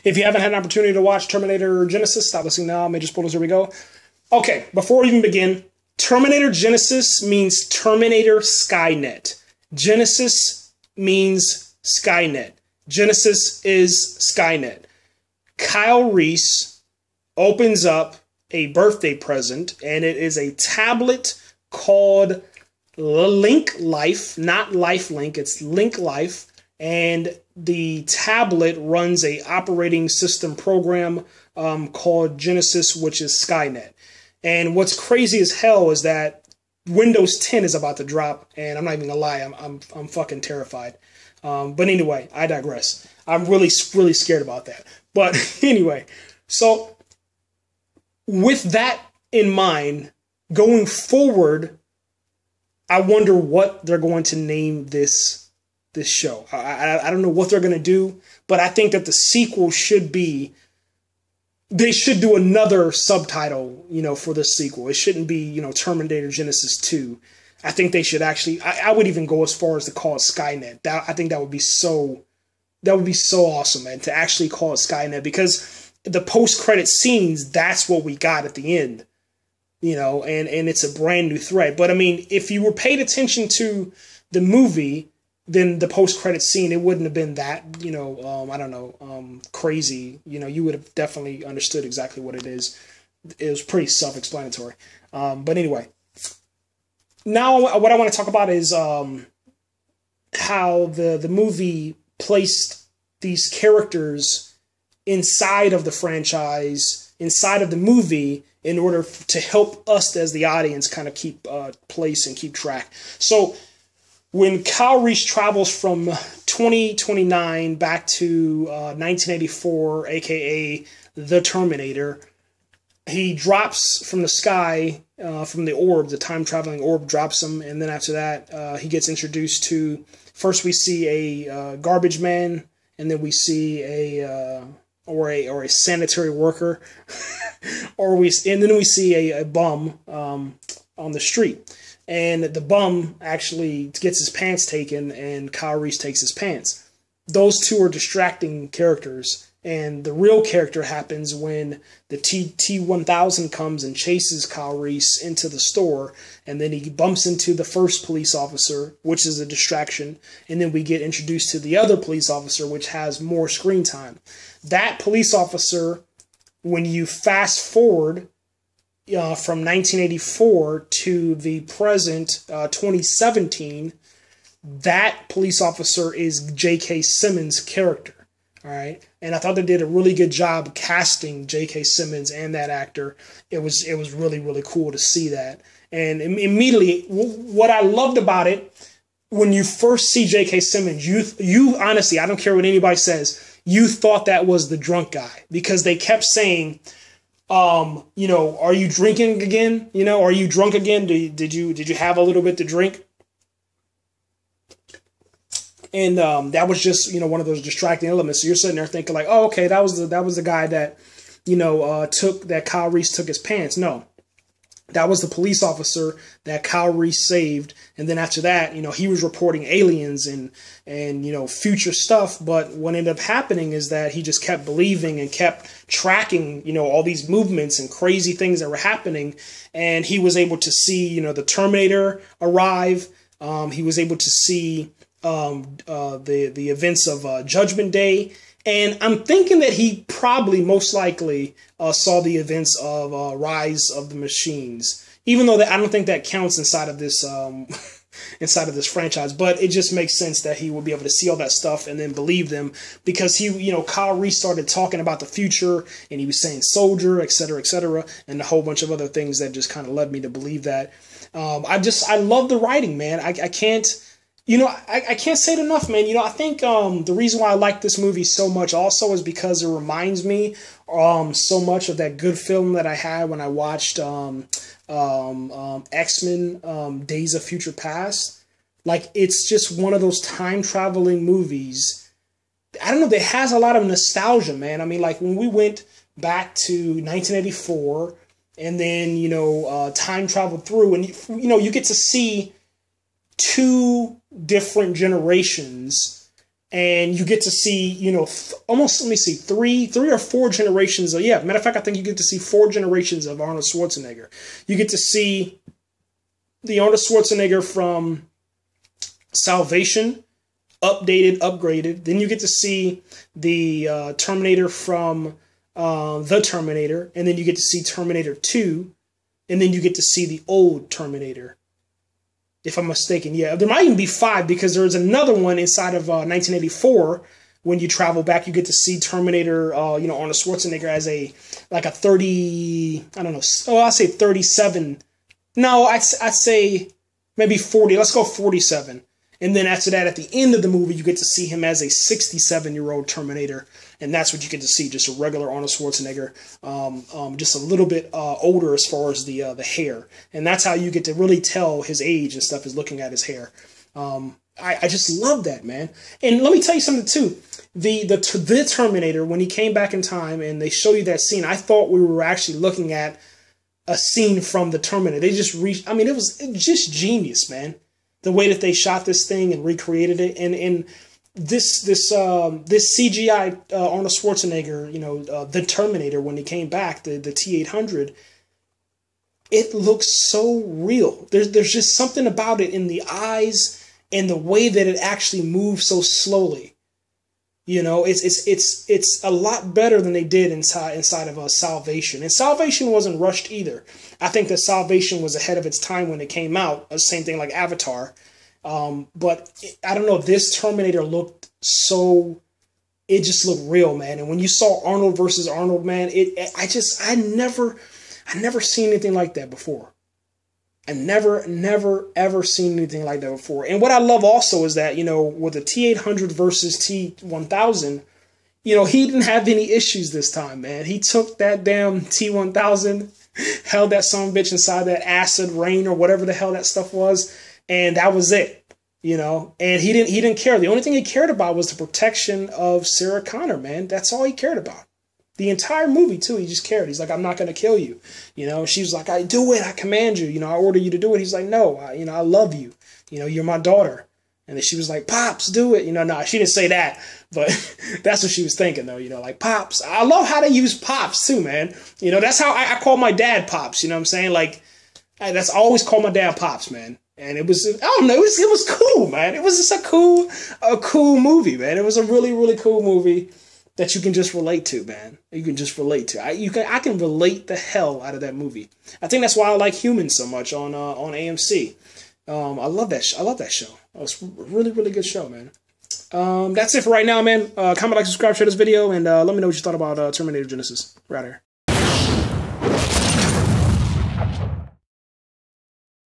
If you haven't had an opportunity to watch Terminator Genisys, stop listening now. Major spoilers, here we go. Okay, before we even begin, Terminator Genisys means Terminator SkyNet. Genesis means SkyNet. Genesis is SkyNet. Kyle Reese opens up a birthday present, and it is a tablet called Link Life, not Lifelink, it's Link Life, and the tablet runs a operating system program called Genisys, which is SkyNet. And what's crazy as hell is that Windows 10 is about to drop, and I'm not even gonna lie, I'm fucking terrified. But anyway, I digress. I'm really scared about that. But anyway, so with that in mind, going forward, I wonder what they're going to name this show. I don't know what they're going to do, but I think that the sequel should be, they should do another subtitle, for the sequel. It shouldn't be, Terminator Genisys 2. I think they should actually, I would even go as far as to call it SkyNet. I think that would be so awesome, man, to actually call it SkyNet, because the post-credit scenes, that's what we got at the end, and it's a brand new threat. But I mean, if you were paid attention to the movie, then the post-credit scene, it wouldn't have been that, I don't know, crazy. You would have definitely understood exactly what it is. It was pretty self-explanatory. But anyway, now what I want to talk about is how the movie placed these characters inside of the franchise, inside of the movie, in order to help us as the audience kind of keep place and keep track. So when Kyle Reese travels from 2029 back to 1984, aka the Terminator, he drops from the sky, from the orb, the time-traveling orb drops him, and then after that, he gets introduced to, first we see a garbage man, and then we see a sanitary worker, and then we see a bum on the street. And the bum actually gets his pants taken, and Kyle Reese takes his pants. Those two are distracting characters, and the real character happens when the T-1000 comes and chases Kyle Reese into the store, and then he bumps into the first police officer, which is a distraction, and then we get introduced to the other police officer, which has more screen time. That police officer, when you fast forward from 1984 to the present 2017, that police officer is J.K. Simmons' character. All right, and I thought they did a really good job casting J.K. Simmons and that actor. It was really, really cool to see that. And immediately, what I loved about it, when you first see J.K. Simmons, you honestly, I don't care what anybody says, you thought that was the drunk guy, because they kept saying, are you drinking again? Are you drunk again? Did you have a little bit to drink? And that was just, one of those distracting elements. So you're sitting there thinking like, oh, okay, that was the guy that, that Kyle Reese took his pants. No, that was the police officer that Kyle Reese saved. And then after that, he was reporting aliens and future stuff. But what ended up happening is that he just kept believing and kept tracking, all these movements and crazy things that were happening. And he was able to see, the Terminator arrive. He was able to see the events of Judgment Day, and I'm thinking that he probably most likely saw the events of Rise of the Machines, even though I don't think that counts inside of this franchise. But it just makes sense that he will be able to see all that stuff and then believe them, because Kyle Reese started talking about the future, and he was saying soldier, etc., and a whole bunch of other things that just kind of led me to believe that. I love the writing, man. I can't. I can't say it enough, man. I think the reason why I like this movie so much also is because it reminds me so much of that good film that I had when I watched X-Men Days of Future Past. Like, it's just one of those time-traveling movies. I don't know, that has a lot of nostalgia, man. I mean, like, when we went back to 1984 and then, time traveled through, and, you get to see two different generations And you get to see, you know, almost, let me see, three or four generations of, yeah, matter of fact, I think you get to see 4 generations of Arnold Schwarzenegger. You get to see the Arnold Schwarzenegger from Salvation, updated, upgraded. Then you get to see the Terminator from The Terminator. And then you get to see Terminator 2. And then you get to see the old Terminator. If I'm mistaken, yeah. There might even be 5 because there's another one inside of 1984. When you travel back, you get to see Terminator, you know, Arnold Schwarzenegger as like a 30, I don't know, oh, I'll say 37. No, I'd say maybe 40. Let's go 47. And then after that, at the end of the movie, you get to see him as a 67-year-old Terminator. And that's what you get to see, just a regular Arnold Schwarzenegger, just a little bit older as far as the hair. And that's how you get to really tell his age and stuff, is looking at his hair. I just love that, man. And let me tell you something, too. The Terminator, when he came back in time and they show you that scene, I thought we were actually looking at a scene from the Terminator. They just I mean, it was just genius, man. The way that they shot this thing and recreated it, and this CGI Arnold Schwarzenegger, you know, the Terminator, when he came back, the T-800, it looks so real. There's just something about it in the eyes and the way that it actually moves so slowly. You know, it's a lot better than they did inside of Salvation. And Salvation wasn't rushed either. I think that Salvation was ahead of its time when it came out. Same thing like Avatar. But I don't know, this Terminator looked so, it just looked real, man. And when you saw Arnold versus Arnold, man, I never seen anything like that before. I never, ever seen anything like that before. And what I love also is that, you know, with the T-800 versus T-1000, you know, he didn't have any issues this time, man. He took that damn T-1000, held that son of a bitch inside that acid rain or whatever the hell that stuff was, and that was it, you know. And he didn't care. The only thing he cared about was the protection of Sarah Connor, man. That's all he cared about. The entire movie, too, he just cared. He's like, I'm not going to kill you. You know, she was like, I do it. I command you. You know, I order you to do it. He's like, no, I love you. You know, you're my daughter. And then she was like, Pops, do it. You know, no, she didn't say that. But that's what she was thinking, though. You know, like, Pops. I love how they use Pops, too, man. You know, that's how I call my dad Pops. You know what I'm saying? Like, that's always call my dad Pops, man. And it was, I don't know, it was cool, man. It was just a cool movie, man. It was a really, really cool movie that you can just relate to, man. You can just relate to. I can relate the hell out of that movie. I think that's why I like Humans so much on AMC. I love that show. It's a really, really good show, man. That's it for right now, man. Comment, like, subscribe, share this video, and let me know what you thought about Terminator Genisys. Right here.